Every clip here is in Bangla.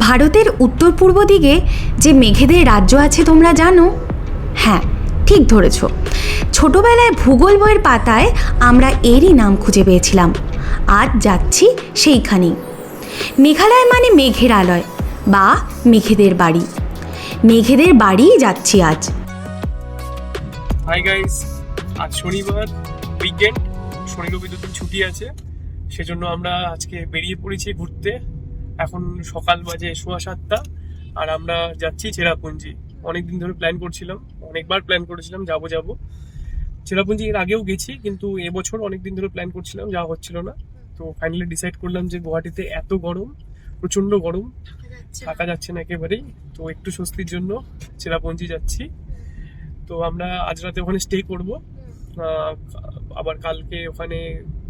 ভারতের উত্তর পূর্ব দিকে যে মেঘেদের রাজ্য আছে তোমরা জানো? হ্যাঁ, ঠিক ধরেছ। ছোটবেলায় ভূগোল বইয়ের পাতায় আমরা এরই নাম খুঁজে পেয়েছিলাম। আজ যাচ্ছি সেইখানেই। মেঘালয় মানে মেঘের আলয় বা মেঘেদের বাড়ি। মেঘেদের বাড়িই যাচ্ছি আজ। হাই গাইস, আজ শনিবার, উইকেন্ড, শনি রবি দুদিন ছুটি আছে, সেজন্য আমরা আজকে বেরিয়ে পড়েছি ঘুরতে। এখন সকাল বাজে 7:15 আর আমরা যাচ্ছি চেরাপুঞ্জি। অনেকদিন ধরে প্ল্যান করছিলাম, অনেকবার প্ল্যান করেছিলাম যাবো। চেরাপুঞ্জি এর আগেও গেছি, কিন্তু এবছর অনেকদিন ধরে প্ল্যান করছিলাম, যাওয়া হচ্ছিল না। তো ফাইনালি ডিসাইড করলাম যে গুয়াহাটিতে এত গরম, প্রচণ্ড গরম, থাকা যাচ্ছে না একেবারেই। তো একটু স্বস্তির জন্য চেরাপুঞ্জি যাচ্ছি। তো আমরা আজ রাতে ওখানে স্টে করব, আবার কালকে ওখানে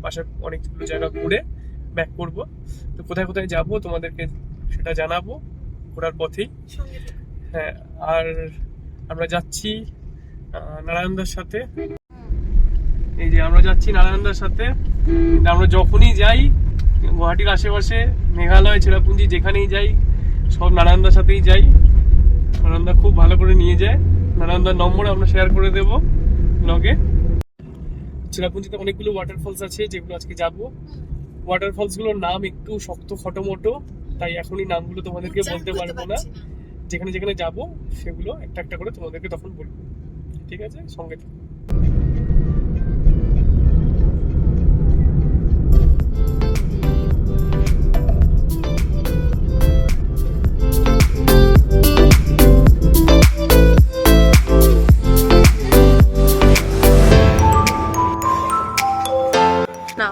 পাশে অনেকগুলো জায়গা ঘুরে ব্যাক করব। তো কোথায় কোথায় যাব তোমাদেরকে সেটা জানাবো ঘোরার পথেই। হ্যাঁ, আর আমরা যাচ্ছি নারায়ণদার সাথে। এই যে আমরা যাচ্ছি নারায়ণদার সাথে। আমরা যখনই যাই গুয়াহাটির আশেপাশে, মেঘালয়, চেরাপুঞ্জি যেখানেই যাই, সব নারায়ণদার সাথেই যাই। নারায়ণদা খুব ভালো করে নিয়ে যায়। নারায়ণদার নম্বর আমরা শেয়ার করে দেবো ব্লগে। চেরাপুঞ্জিতে অনেকগুলো ওয়াটারফলস আছে যেগুলো আজকে যাব। ওয়াটারফলসগুলোর নাম একটু শক্ত খটোমটো, তাই এখনই নামগুলো তোমাদেরকে বলতে পারবো না। যেখানে যেখানে যাব সেগুলো একটা একটা করে তোমাদেরকে তখন বলবো, ঠিক আছে? সঙ্গে থাকো।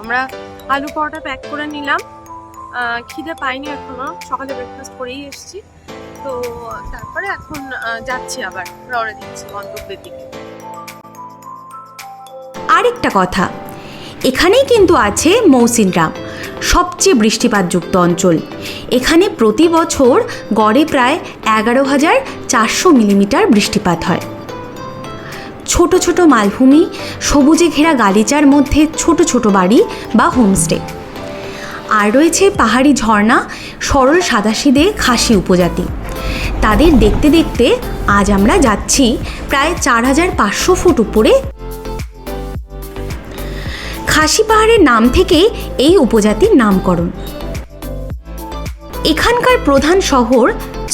আমরা আলু পরোটা প্যাক করে নিলাম। খিদে পাইনি এখনো, সকালে ব্রেকফাস্ট করেই এসেছি। তো তারপরে এখন যাচ্ছি, আবার রওনা দিচ্ছি গন্তব্যের দিকে। আরেকটা কথা, এখানেই কিন্তু আছে মৌসিনরাম, সবচেয়ে বৃষ্টিপাতযুক্ত অঞ্চল। এখানে প্রতি বছর গড়ে প্রায় 11,400 মিলিমিটার বৃষ্টিপাত হয়। ছোট ছোট মালভূমি, সবুজে ঘেরা গালিচার মধ্যে ছোট ছোট বাড়ি বা হোমস্টে, আর রয়েছে পাহাড়ি ঝর্ণা, সরল সাদাসিধে খাসি উপজাতি। তাদের দেখতে দেখতে আজ আমরা যাচ্ছি প্রায় 4,500 ফুট উপরে। খাসি পাহাড়ের নাম থেকে এই উপজাতির নামকরণ। এখানকার প্রধান শহর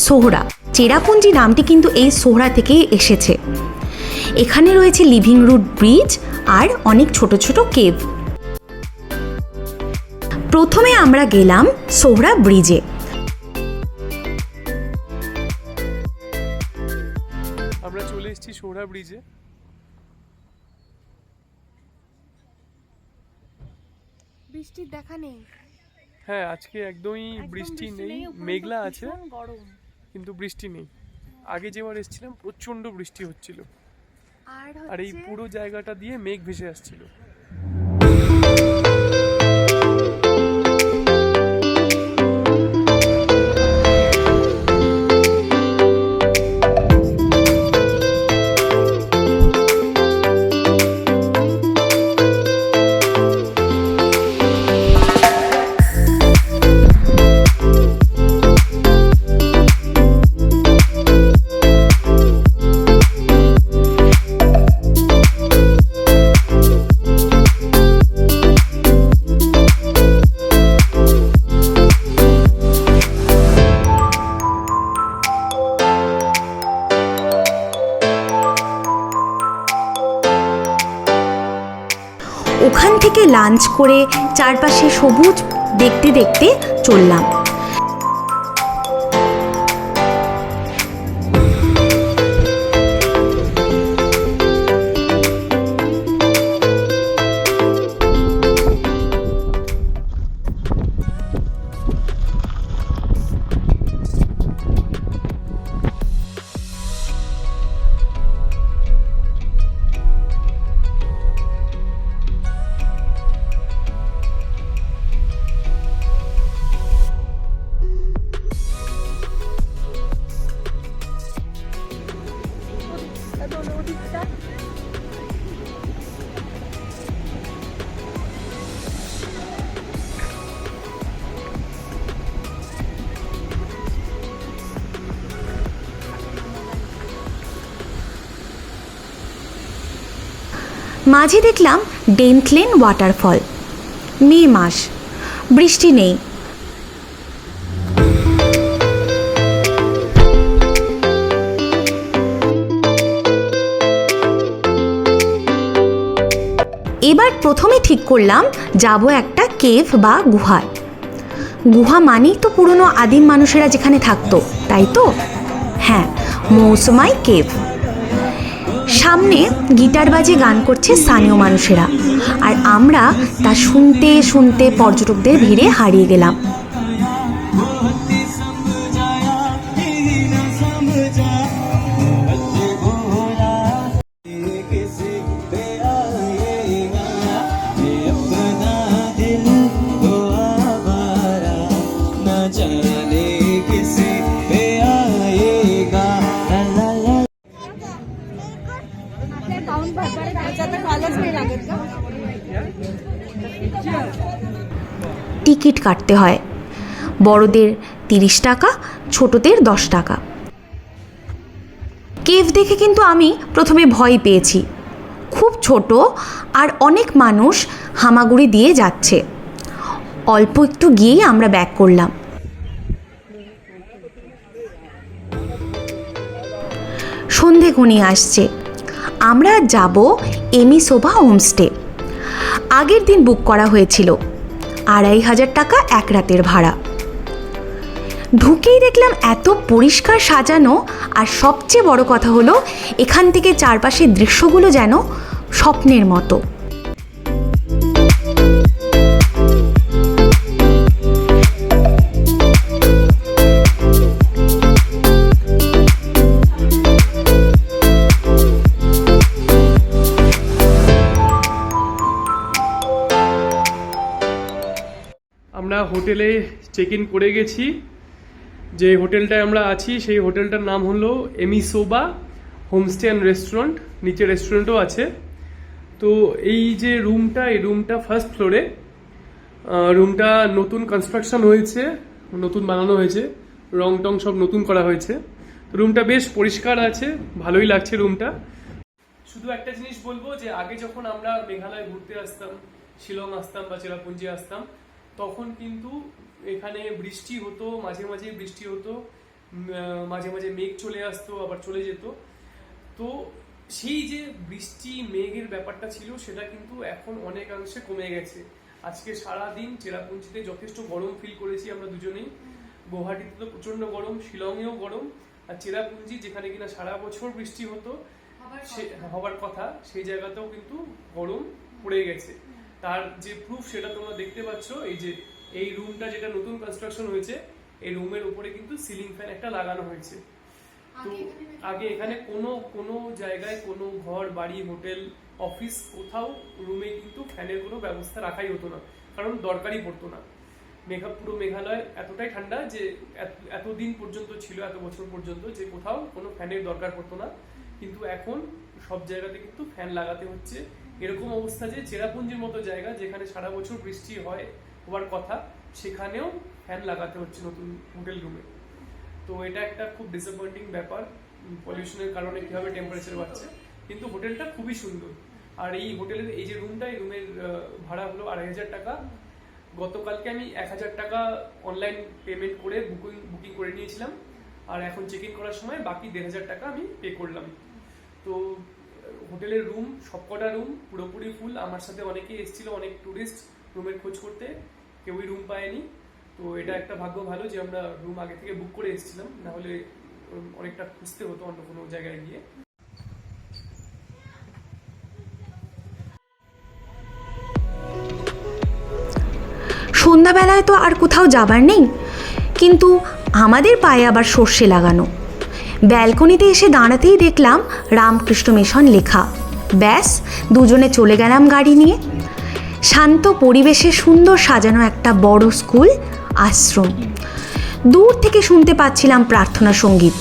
সোহরা। চেরাপুঞ্জি নামটি কিন্তু এই সোহরা থেকেই এসেছে। এখানে রয়েছে লিভিং রুট ব্রিজ আর অনেক ছোট ছোট কেভ। প্রথমে আমরা গেলাম সোহরা ব্রিজে। আমরা চলে এসেছি সোহরা ব্রিজে। বৃষ্টির দেখা নেই। হ্যাঁ, আজকে একদমই বৃষ্টি নেই, মেঘলা আছে গরম, কিন্তু বৃষ্টি নেই। আগে যেবার এসেছিলাম প্রচন্ড বৃষ্টি হচ্ছিল, আর এই পুরো জায়গাটা দিয়ে মেঘ ভেসে আসছিল। ওখান থেকে লাঞ্চ করে চারপাশে সবুজ দেখতে দেখতে চললাম। মাঝে দেখলাম ডেন্থলেন ওয়াটারফল। মে মাস, বৃষ্টি নেই। এবার প্রথমে ঠিক করলাম যাব একটা কেভ বা গুহায়। গুহা মানেই তো পুরনো আদিম মানুষেরা যেখানে থাকতো, তাই তো? হ্যাঁ, মৌসুমাই কেভ। সামনে গিটার বাজে গান করছে স্থানীয় মানুষেরা, আর আমরা তা শুনতে শুনতে পর্যটকদের ভিড়ে হারিয়ে গেলাম। টিকিট কাটতে হয়, বড়দের 30 টাকা, ছোটদের 10 টাকা। কেভ দেখে কিন্তু আমি প্রথমে ভয় পেয়েছি। খুব ছোট আর অনেক মানুষ হামাগুড়ি দিয়ে যাচ্ছে। অল্প একটু গিয়েই আমরা ব্যাক করলাম। সন্ধে ঘনিয়ে আসছে। আমরা যাব এমিসোবা হোমস্টে। আগের দিন বুক করা হয়েছিল, 2500 টাকা এক রাতের ভাড়া। ঢুকেই দেখলাম এত পরিষ্কার সাজানো, আর সবচেয়ে বড় কথা হলো এখান থেকে চারপাশের দৃশ্যগুলো যেন স্বপ্নের মতো। আমরা হোটেলে চেক ইন করে গেছি। যে হোটেলটায় আমরা আছি সেই হোটেলটার নাম হলো এমিসোবা হোমস্টে অ্যান্ড রেস্টুরেন্ট। নিচে রেস্টুরেন্টও আছে। তো এই যে রুমটা, এই রুমটা ফার্স্ট ফ্লোরে। রুমটা নতুন কনস্ট্রাকশন হয়েছে, নতুন বানানো হয়েছে, রং টং সব নতুন করা হয়েছে। রুমটা বেশ পরিষ্কার আছে, ভালোই লাগছে রুমটা। শুধু একটা জিনিস বলবো যে আগে যখন আমরা মেঘালয় ঘুরতে আসতাম, শিলং আসতাম বা চেরাপুঞ্জি আসতাম, তখন কিন্তু এখানে বৃষ্টি হতো, মাঝে মাঝে বৃষ্টি হতো, মাঝে মাঝে মেঘ চলে আসতো আবার চলে যেত। তো সেই যে বৃষ্টি মেঘের ব্যাপারটা ছিল সেটা কিন্তু এখন অনেকাংশে কমে গেছে। আজকে সারাদিন চেরাপুঞ্জিতে যথেষ্ট গরম ফিল করেছি আমরা দুজনেই। গুয়াহাটিতে তো প্রচন্ড গরম, শিলংয়েও গরম, আর চেরাপুঞ্জি যেখানে কিনা সারা বছর বৃষ্টি হতো হবার কথা, সেই জায়গাতেও কিন্তু গরম পড়ে গেছে। তার যে প্রুফ সেটা তোমরা দেখতে পাচ্ছ। এই যে এই রুমটা যেটা নতুন কনস্ট্রাকশন হয়েছে, এই রুমের উপরে কিন্তু সিলিং ফ্যান একটা লাগানো হয়েছে। তো আগে এখানে কোনো জায়গায় কোনো ঘর, বাড়ি, হোটেল, অফিস কোথাও রুমে কিন্তু ফ্যানের কোনো ব্যবস্থা রাখাই হতো না, কারণ দরকারই পড়তো না। পুরো মেঘালয় এতটাই ঠান্ডা যে এতদিন পর্যন্ত ছিল, এত বছর পর্যন্ত, যে কোথাও কোনো ফ্যানের দরকার পড়তো না। কিন্তু এখন সব জায়গাতে কিন্তু ফ্যান লাগাতে হচ্ছে। এরকম অবস্থা যে চেরাপুঞ্জির মতো জায়গা যেখানে সারা বছর বৃষ্টি হওয়ার কথা, সেখানেও ফ্যান লাগাতে হচ্ছে নতুন হোটেল রুমে। তো এটা একটা খুব ডিসঅ্যাপয়েন্টিং ব্যাপার, পলিউশনের কারণে কিভাবে টেম্পারেচার বাড়ছে। কিন্তু হোটেলটা খুবই সুন্দর। আর এই হোটেলের এই যে রুমটা, এই রুমের ভাড়া হলো 2500 টাকা। গতকালকে আমি 1000 টাকা অনলাইন পেমেন্ট করে বুকিং করে নিয়েছিলাম, আর এখন চেক ইন করার সময় বাকি 1500 টাকা আমি পে করলাম। তো হোটেলের রুম, সবকটা রুম পুরোপুরি ফুল। আমার সাথে অনেকে এসেছিল, অনেক টুরিস্ট রুমের খোঁজ করতে, কেউই রুম পায়নি। তো এটা একটা ভাগ্য ভালো যে আমরা রুম আগে থেকে বুক করে এসেছিলাম, না হলে অনেকটা খুঁজতে হতো অন্য কোনো জায়গায় গিয়ে। সন্ধ্যাবেলায় তো আর কোথাও যাবার নেই, কিন্তু আমাদের পায়ে আবার সর্ষে লাগানো। ব্যালকনিতে এসে দাঁড়াতেই দেখলাম রামকৃষ্ণ মিশন লেখা। ব্যাস, দুজনে চলে গেলাম গাড়ি নিয়ে। শান্ত পরিবেশে সুন্দর সাজানো একটা বড় স্কুল, আশ্রম। দূর থেকে শুনতে পাচ্ছিলাম প্রার্থনা সঙ্গীত।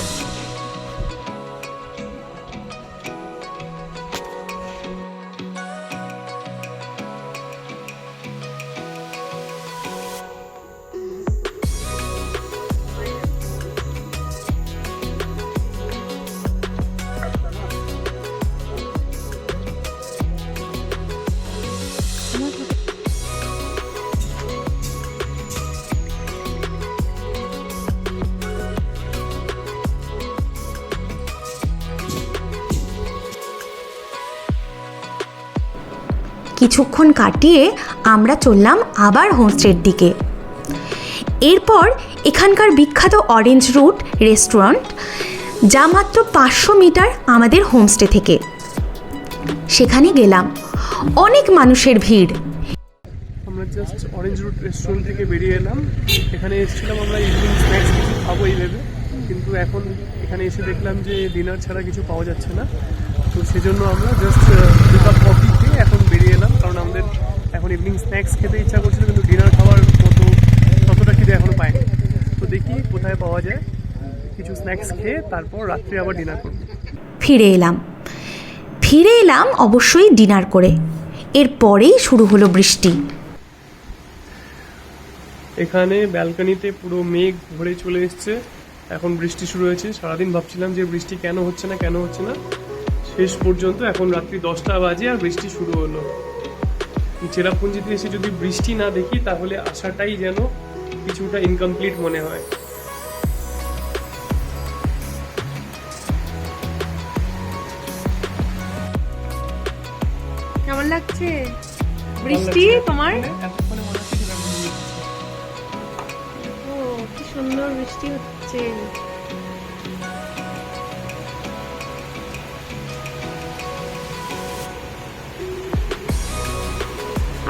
কিছুক্ষণ কাটিয়ে আমরা চললাম আবার হোমস্টের দিকে। এরপর এখানকার বিখ্যাত অরেঞ্জ রুট রেস্টুরেন্ট, যা মাত্র 500 মিটার আমাদের হোমস্টে থেকে। সেখানে গেলাম, অনেক মানুষের ভিড়। আমরা জাস্ট অরেঞ্জ রুট রেস্টুরেন্ট থেকে বেরিয়ে এলাম। এখানে এসেছিলাম আমরা ইভিনিং স্ন্যাক্স কিছু খাবো এই ভেবে, কিন্তু এখন এখানে এসে দেখলাম যে ডিনার ছাড়া কিছু পাওয়া যাচ্ছে না। তো সেজন্য আমরা জাস্ট দু কাপ কফি খেয়ে এখন বেরিয়ে এলাম, কারণ আমাদের এখন ইভিনিং স্ন্যাক্স খেতে ইচ্ছা করছিল, কিন্তু ডিনার খাওয়ার মতো ততটা খিদে এখনও পাইনি। তো দেখি কোথায় পাওয়া যায়, কিছু স্ন্যাক্স খেয়ে তারপর রাত্রে আবার ডিনার করব। ফিরে এলাম অবশ্যই ডিনার করে। এরপরেই শুরু হলো বৃষ্টি। এখানে ব্যালকনিতে পুরো মেঘ ভরে চলে এসছে, এখন বৃষ্টি শুরু হয়েছে। সারাদিন ভাবছিলাম যে বৃষ্টি কেন হচ্ছে না, শেষ পর্যন্ত এখন রাত্রি 10টা বাজে আর বৃষ্টি শুরু হলো। চেরাপুঞ্জিতে এসে যদি বৃষ্টি না দেখি তাহলে আসাটাই যেন কিছুটা ইনকমপ্লিট মনে হয়। কেমন লাগছে বৃষ্টি তোমার? ও কি সুন্দর বৃষ্টি হচ্ছে।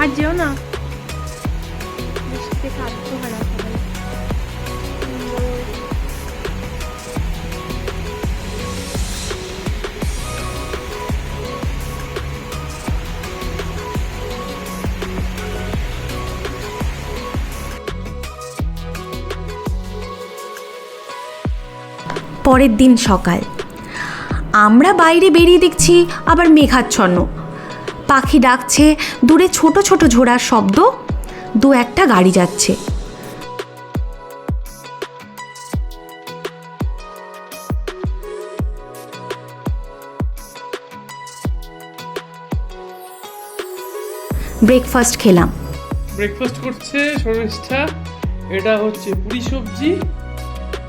আর যেও না, বৃষ্টিতে কাঁদতে খারাপ হবে। পরের দিন সকাল, আমরা বাইরে বেরিয়ে দেখছি আবার মেঘাচ্ছন্ন। পাখি ডাকছে, দূরে ছোট ছোট ঝোড়ার শব্দ, দু একটা গাড়ি যাচ্ছে। ব্রেকফাস্ট খেলাম। ব্রেকফাস্ট করছে শর্মিষ্ঠা। এটা হচ্ছে পুরি সবজি,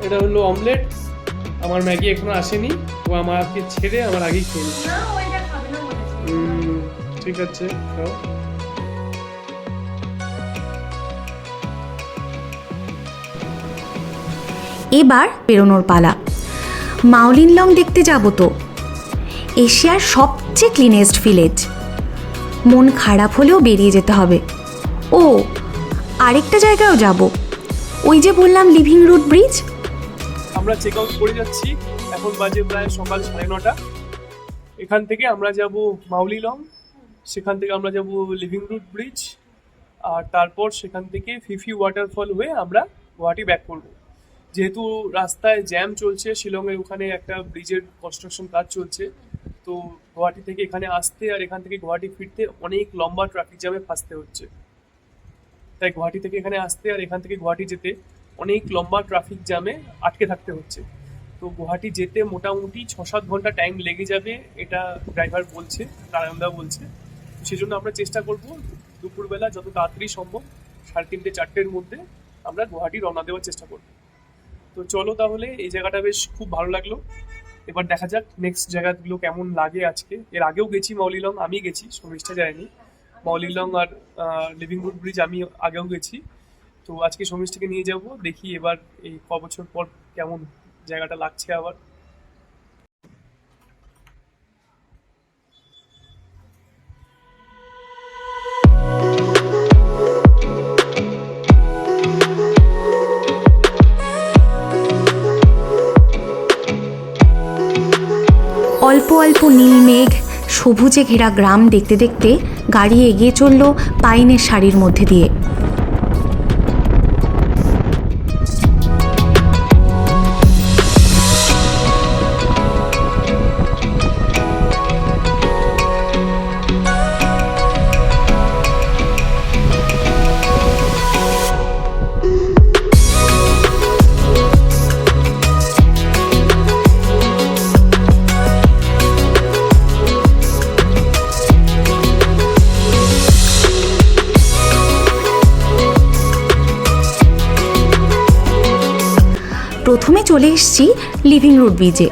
এটা হলো অমলেট। আমার ম্যাগি এখনো আসেনি, ও আমাকে ছেড়ে আমার আগেই খেয়ে নিচ্ছে। ঠিক আছে, খাও। এবার বেরোনোর পালা। মাওলিনলং দেখতে যাব তো, এশিয়ার সবচেয়ে ক্লিনেস্ট ভিলেজ। মন খারাপ হলেও বেরিয়ে যেতে হবে। ও আরেকটা জায়গায়ও যাব, ওই যে বললাম লিভিং রুট ব্রিজ। আমরা চেক আউট করে যাচ্ছি, এখন বাজে প্রায় সকাল 9:30। এখান থেকে আমরা যাব মাওলিলং, সেখান থেকে আমরা যাব লিভিং রুট ব্রিজ, আর তারপর সেখান থেকে ফিফি ওয়াটারফল হয়ে আমরা গুয়াহাটি ব্যাক করব। যেহেতু রাস্তায় জ্যাম চলছে, শিলংয়ের ওখানে একটা ব্রিজের কনস্ট্রাকশন কাজ চলছে, তো গুয়াহাটি থেকে এখানে আসতে আর এখান থেকে গুয়াহাটি ফিরতে অনেক লম্বা ট্রাফিক জ্যামে ফাঁসতে হচ্ছে। তাই গুয়াহাটি থেকে এখানে আসতে আর এখান থেকে গুয়াহাটি যেতে অনেক লম্বা ট্রাফিক জ্যামে আটকে থাকতে হচ্ছে। তো গুয়াহাটি যেতে মোটামুটি 6-7 ঘন্টা টাইম লেগে যাবে, এটা ড্রাইভার বলছে, কারায়নদা বলছে। সেজন্য আমরা চেষ্টা করব দুপুরবেলা যত তাড়াতাড়ি সম্ভব 3:30-4টের মধ্যে আমরা গুয়াহাটি রওনা দেওয়ার চেষ্টা করব। তো চলো তাহলে, এই জায়গাটা বেশ খুব ভালো লাগলো। এবার দেখা যাক নেক্সট জায়গাগুলো কেমন লাগে আজকে। এর আগেও গেছি মাওলিলং, আমি গেছি, শর্মিষ্ঠা যায়নি। মাওলিলং আর লিভিং রুট ব্রিজ আমি আগেও গেছি। তো আজকে শর্মিষ্ঠাকে নিয়ে যাব, দেখি এবার এই বছর পর কেমন জায়গাটা লাগছে আবার। অল্প অল্প নীল মেঘ, সবুজে ঘেরা গ্রাম দেখতে দেখতে গাড়ি এগিয়ে চলল পাইনের সারির মধ্যে দিয়ে। প্রথমে চলে এসেছি লিভিং রুট ব্রিজে।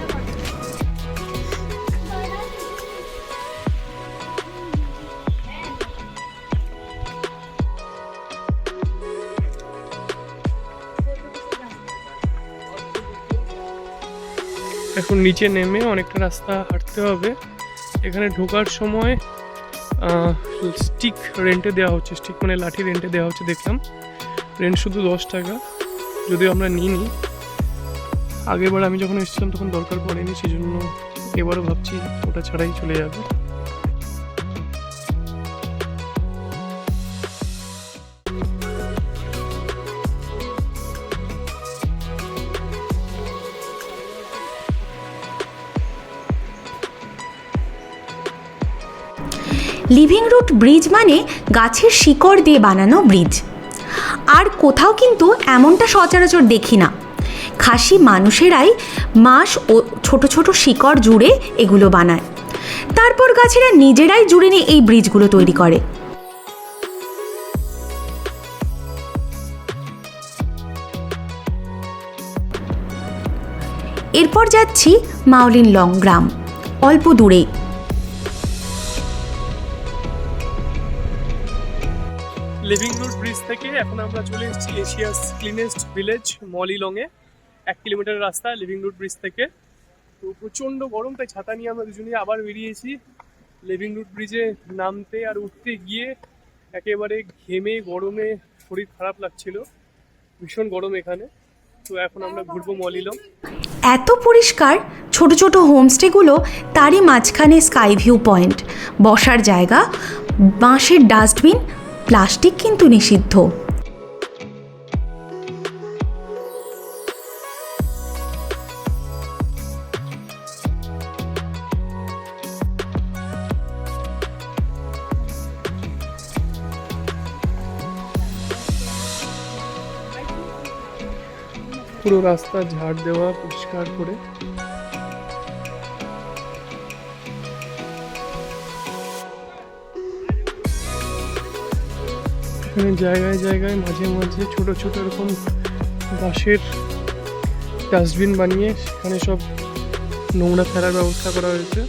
এখন নিচে নেমে অনেকটা রাস্তা হাঁটতে হবে। এখানে ঢোকার সময় স্টিক রেন্টে দেওয়া হচ্ছে, স্টিক মানে লাঠি রেন্টে দেওয়া হচ্ছে দেখলাম। রেন্ট শুধু 10 টাকা, যদিও আমরা নিইনি। আগেরবার আমি যখন এসেছিলাম তখন দরকার পড়েনি, সেই জন্য এবারও ভাবছি ওটা ছাড়াই চলে যাবে। লিভিং রুট ব্রিজ মানে গাছের শিকড় দিয়ে বানানো ব্রিজ। আর কোথাও কিন্তু এমনটা সচরাচর দেখি না। খাসি মানুষেরাই মাস ও ছোট ছোট শিকড় জুড়ে এগুলো বানায়, তারপর গাছেরা নিজেরাই জুড়ে নিয়ে এই ব্রিজগুলো তৈরি করে। এরপর যাচ্ছি মাওলিন লং গ্রাম, অল্প দূরে। লিভিং রুট ব্রিজ থেকে এখন আমরা চলে এসেছি এশিয়াস ক্লিনেস্ট ভিলেজ মলিলংয়ে। 1 কিলোমিটার রাস্তা লিভিং রুট ব্রিজ থেকে। তো প্রচণ্ড গরম, তাই ছাতা নিয়ে আমরা দুজনেই আবার বেরিয়েছি। লিভিং রুট ব্রিজে নামতে আর উঠতে গিয়ে একেবারে ঘেমে গরমে শরীর খারাপ লাগছিল, ভীষণ গরম এখানে। তো এখন আমরা ঘুরবো মলিলং। এত পরিষ্কার ছোট ছোট হোমস্টেগুলো, তারই মাঝখানে স্কাই ভিউ পয়েন্ট, বসার জায়গা, বাঁশের ডাস্টবিন, প্লাস্টিক কিন্তু নিষিদ্ধ। পুরো রাস্তা ঝাড় দেওয়া, পরিষ্কার করে। এখানে জায়গায় জায়গায় মাঝে মাঝে ছোট ছোট এরকম বাঁশের ডাস্টবিন বানিয়ে সেখানে সব নোংরা ফেলার ব্যবস্থা করা হয়েছে,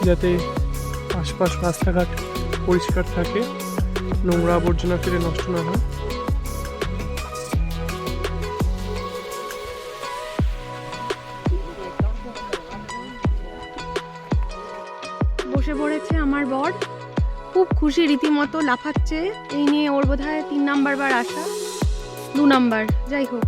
যাতে আশপাশ রাস্তাঘাট পরিষ্কার থাকে, নোংরা আবর্জনা ফেলে নষ্ট না হয়। বসে পড়েছে আমার বর, খুব খুশি, রীতিমতো লাফাচ্ছে। এই নিয়ে ওর বোধহয় 3 নাম্বার বার আসা, 2 নাম্বার, যাই হোক।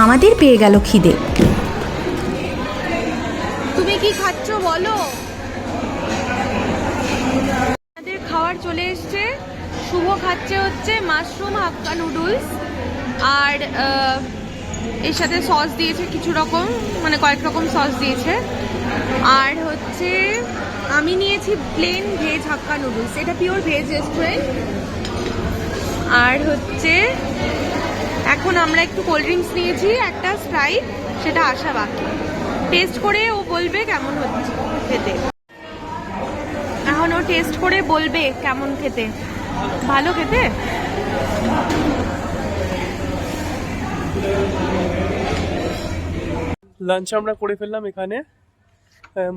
আমাদের পেয়ে গেল খিদে। তুমি কি খাচ্ছ বলো? আমাদের খাবার চলে এসছে। শুভ খাচ্ছে হচ্ছে মাশরুম হাক্কা নুডলস, আর এর সাথে সস দিয়েছে কিছু রকম, মানে কয়েক রকম সস দিয়েছে। আর হচ্ছে আমি নিয়েছি প্লেন ভেজ হাক্কা নুডলস, এটা পিওর ভেজ রেস্টুরেন্ট। আর হচ্ছে এখন আমরা একটু কোল্ড ড্রিঙ্কস নিয়েছি, একটা স্প্রাইট, সেটা আসা বাকি। টেস্ট করে ও বলবে কেমন হচ্ছে খেতে। এখন ও টেস্ট করে বলবে কেমন খেতে। ভালো খেতে? লাঞ্চ আমরা করে ফেললাম এখানে,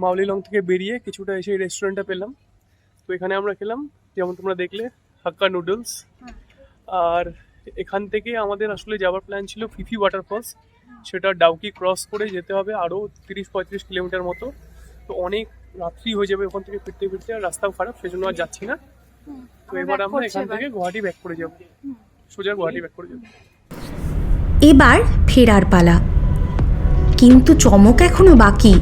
মাওলিলং থেকে বেরিয়ে কিছুটা এসে রেস্টুরেন্টটা পেলাম। তো এখানে আমরা খেলাম, যেমন তোমরা দেখলে, হাক্কা নুডলস। আর এখান থেকে আমাদের আসলে যাওয়ার প্ল্যান ছিল ফিফি ওয়াটারফলস, সেটা ডাউকি ক্রস করে যেতে হবে আরও 30-35 কিলোমিটার মতো। তো অনেক রাত্রি হয়ে যাবে ওখান থেকে ফিরতে ফিরতে, আর রাস্তাও খারাপ, সেজন্য আর যাচ্ছি না। তো এবার আমরা এখান থেকে গুয়াহাটি ব্যাক করে যাব, সোজা গুয়াহাটি ব্যাক করে যাব। এবার ফেরার পালা, কিন্তু চমক এখনো বাকি।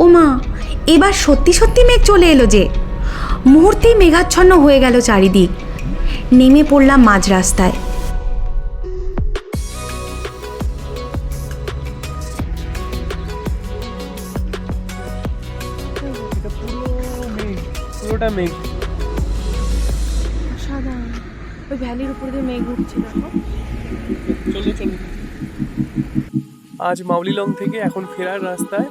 ওমা, এবার সত্যি সত্যি মেঘ চলে এলো যে। মুহূর্তেই মেঘাচ্ছন্ন হয়ে গেল চারিদিক। নেমে পড়লাম মাঝ রাস্তায়। এটা পুরোটা মেঘ। সাদা ওই ভ্যালির উপর দিয়ে মেঘ উঠছে দেখো। চলো আজ মাউলিলং থেকে এখন ফেরার রাস্তায়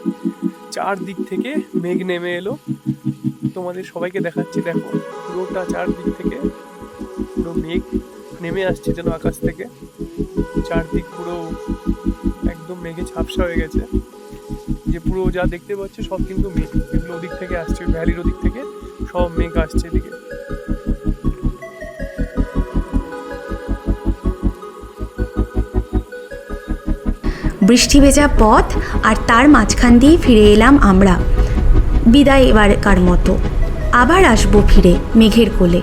চারদিক থেকে মেঘ নেমে এলো। তোমাদের সবাইকে দেখাচ্ছি, দেখো পুরোটা চারদিক থেকে পুরো মেঘ নেমে আসছে যেন আকাশ থেকে। চারদিক পুরো একদম মেঘে ঝাপসা হয়ে গেছে। যে পুরো যা দেখতে পাচ্ছ সব কিন্তু মেঘ, এগুলো ওদিক থেকে আসছে, ভ্যালির ওদিক থেকে সব মেঘ আসছে এদিকে। বৃষ্টি ভেজা পথ আর তার মাঝখান দিয়ে ফিরে এলাম আমরা। বিদায় এবারকার মতো, আবার আসবো ফিরে মেঘের কোলে।